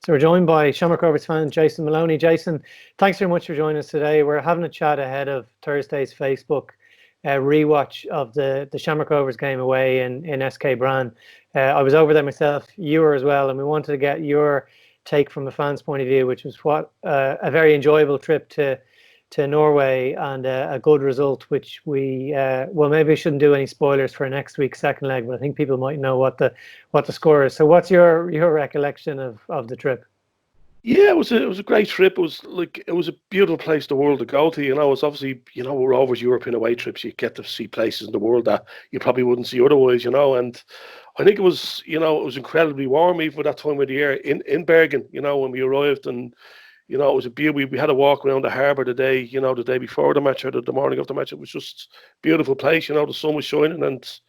So we're joined by Shamrock Rovers fan Jason Maloney. Jason, thanks very much for joining us today. We're having a chat ahead of Thursday's Facebook rewatch of the Shamrock Rovers game away in SK Brann. I was over there myself, you were as well, and we wanted to get your take from a fan's point of view, which was a very enjoyable trip to Norway and a good result, which we maybe we shouldn't do any spoilers for next week's second leg, but I think people might know what the score is. So what's your recollection of the trip? Yeah, it was a great trip. It was a beautiful place in the world to go to. It's obviously, we're always European away trips. You get to see places in the world that you probably wouldn't see otherwise, and I think it was incredibly warm even for that time of the year in Bergen, when we arrived, and it was a beauty. We had a walk around the harbour the day before the match or the morning of the match. It was just a beautiful place. The sun was shining, and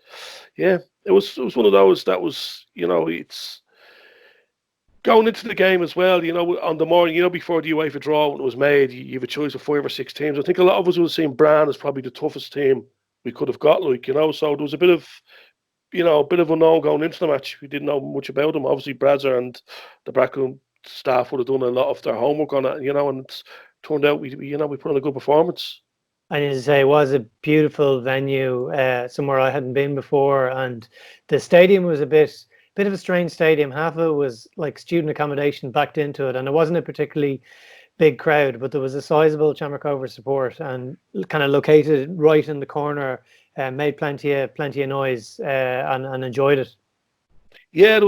yeah, it was one of those that was, it's going into the game as well. On the morning, before the UEFA draw when it was made, you have a choice of 5 or 6 teams. I think a lot of us would have seen Brann as probably the toughest team we could have got. So there was a bit of unknown going into the match. We didn't know much about them. Obviously, Bradzer and the backroom staff would have done a lot of their homework on it, and it turned out we put on a good performance. I need to say it was a beautiful venue, somewhere I hadn't been before, and the stadium was a bit of a strange stadium. Half of it was like student accommodation backed into it, and it wasn't a particularly big crowd, but there was a sizable Shamrock Rovers support, and kind of located right in the corner, made plenty of noise, and enjoyed it. Yeah,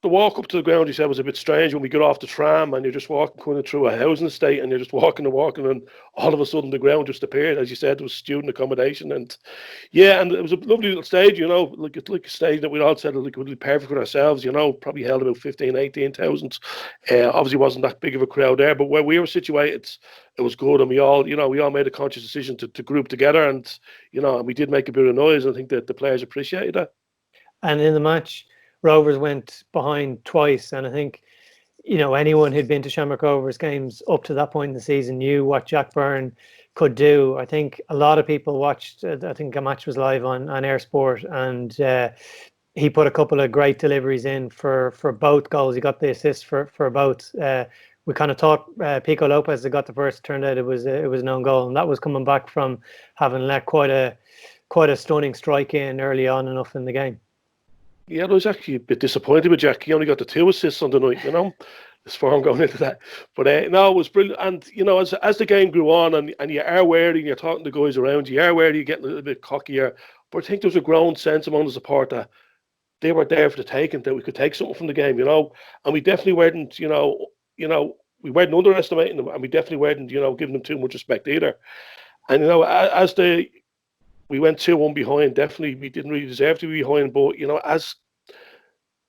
the walk up to the ground, you said, was a bit strange when we got off the tram and you're just walking kind of through a housing estate and you're just walking, and all of a sudden the ground just appeared. As you said, it was student accommodation, and yeah, and it was a lovely little stage, like a stage that we all said would be perfect for ourselves, probably held about 15,000, 18,000. Obviously wasn't that big of a crowd there, but where we were situated, it was good, and we all made a conscious decision to group together, and and we did make a bit of noise, and I think that the players appreciated that. And in the match, Rovers went behind twice, and I think anyone who'd been to Shamrock Rovers games up to that point in the season knew what Jack Byrne could do. I think a lot of people watched. I think a match was live on Air Sport, and he put a couple of great deliveries in for both goals. He got the assist for both. We kind of thought Pico Lopez had got the first. Turned out it was an own goal, and that was coming back from having let quite a stunning strike in early on enough in the game. Yeah, I was actually a bit disappointed with Jack. He only got the 2 assists on the night, This form going into that. But no, it was brilliant. And, as the game grew on and you are wary and you're talking to guys around you, are wary, you're getting a little bit cockier. But I think there was a growing sense among the support that they were there for the taking, that we could take something from the game, And we definitely weren't, we weren't underestimating them, and we definitely weren't, giving them too much respect either. And, as we went 2-1 behind. Definitely, we didn't really deserve to be behind. But as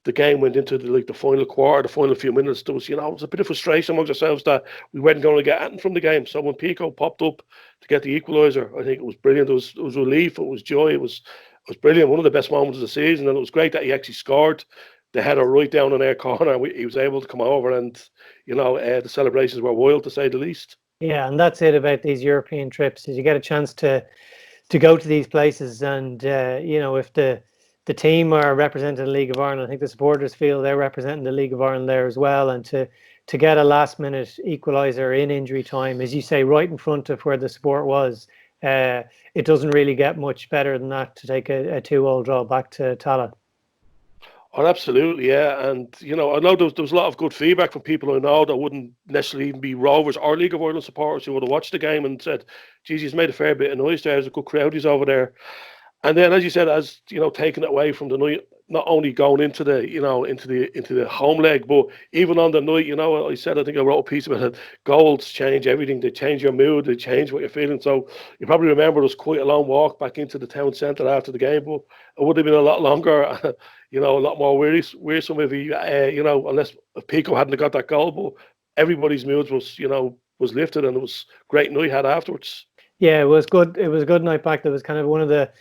the game went into the final quarter, the final few minutes, there was it was a bit of frustration amongst ourselves that we weren't going to get anything from the game. So when Pico popped up to get the equaliser, I think it was brilliant. It was relief. It was joy. It was brilliant. One of the best moments of the season, and it was great that he actually scored the header right down on our corner. And he was able to come over, and the celebrations were wild, to say the least. Yeah, and that's it about these European trips, is you get a chance to go to these places, and if the team are representing the League of Ireland, I think the supporters feel they're representing the League of Ireland there as well, and to get a last minute equaliser in injury time, as you say, right in front of where the support was, it doesn't really get much better than that, to take a 2-2 draw back to Tallaght. Oh, absolutely, yeah. And, I know there was a lot of good feedback from people I know that wouldn't necessarily even be Rovers or League of Ireland supporters who would have watched the game and said, geez, he's made a fair bit of noise there. There's a good crowd he's over there. And then, as you said, as, taking it away from the night, not only going into the, into the home leg, but even on the night, I said, I think I wrote a piece about it, goals change everything. They change your mood. They change what you're feeling. So you probably remember it was quite a long walk back into the town centre after the game, but it would have been a lot longer, a lot more wearisome if he, unless Pico hadn't got that goal, but everybody's moods was lifted, and it was a great night had afterwards. Yeah, it was good. It was a good night back. There was kind of one of the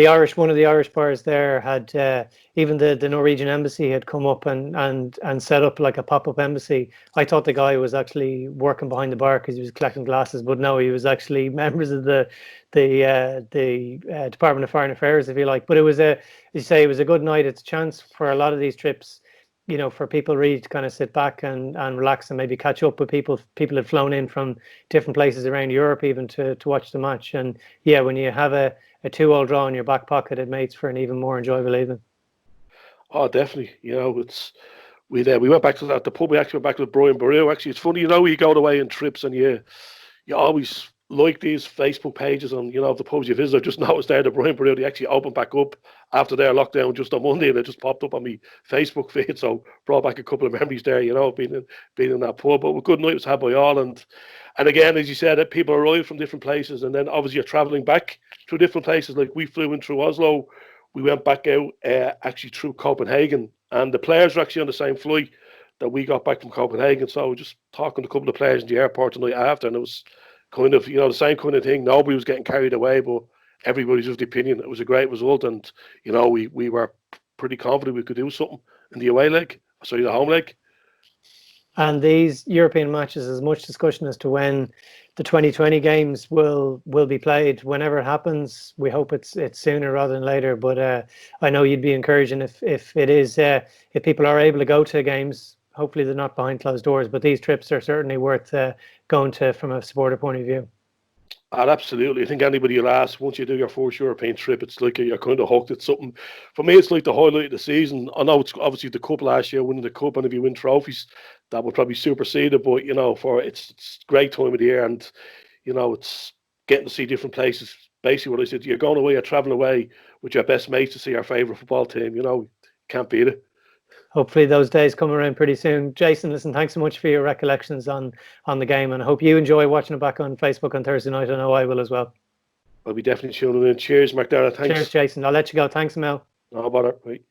Irish bars there had even the Norwegian embassy had come up and set up like a pop-up embassy. I thought the guy was actually working behind the bar because he was collecting glasses, but no, he was actually members of the Department of Foreign Affairs, if you like. But it was as you say, it was a good night. It's a chance for a lot of these trips you know, for people really to kind of sit back and relax and maybe catch up with people. People had flown in from different places around Europe even to watch the match. And yeah, when you have a 2-all draw in your back pocket, it makes for an even more enjoyable evening. Oh, definitely. You know, we went back to that the pub. We actually went back to the Brian Baru. Actually, it's funny. You know, you go away on trips and you always like these Facebook pages on, you know, the pubs you visit. I just noticed there the Brian Baru, they actually opened back up after their lockdown just on Monday, and it just popped up on my Facebook feed. So brought back a couple of memories there, you know, being in that pub. But a good night was had by all, and again, as you said, people arrive from different places, and then obviously you're traveling back through different places. Like we flew in through Oslo, we went back out actually through Copenhagen, and the players were actually on the same flight that we got back from Copenhagen. So I was just talking to a couple of players in the airport the night after, and it was kind of, you know, the same kind of thing. Nobody was getting carried away, but everybody's of the opinion it was a great result, and you know, we were pretty confident we could do something in the away leg, sorry, the home leg. And these European matches, there's much discussion as to when the 2020 games will be played. Whenever it happens, we hope it's sooner rather than later. But I know you'd be encouraging if it is if people are able to go to games. Hopefully they're not behind closed doors, but these trips are certainly worth going to from a supporter point of view. Absolutely. I think anybody will ask, once you do your first European trip, it's like you're kind of hooked. It's something, for me, it's like the highlight of the season. I know it's obviously the cup last year, winning the cup, and if you win trophies, that would probably supersede it. But, you know, it's great time of the year, and, you know, it's getting to see different places. Basically what I said, you're going away, you're traveling away with your best mates to see our favourite football team. You know, can't beat it. Hopefully those days come around pretty soon. Jason, listen, thanks so much for your recollections on the game, and I hope you enjoy watching it back on Facebook on Thursday night. I know I will as well. I'll be definitely tuning in. Cheers, McDermott. Thanks. Cheers, Jason. I'll let you go. Thanks, Mel. No bother. Right.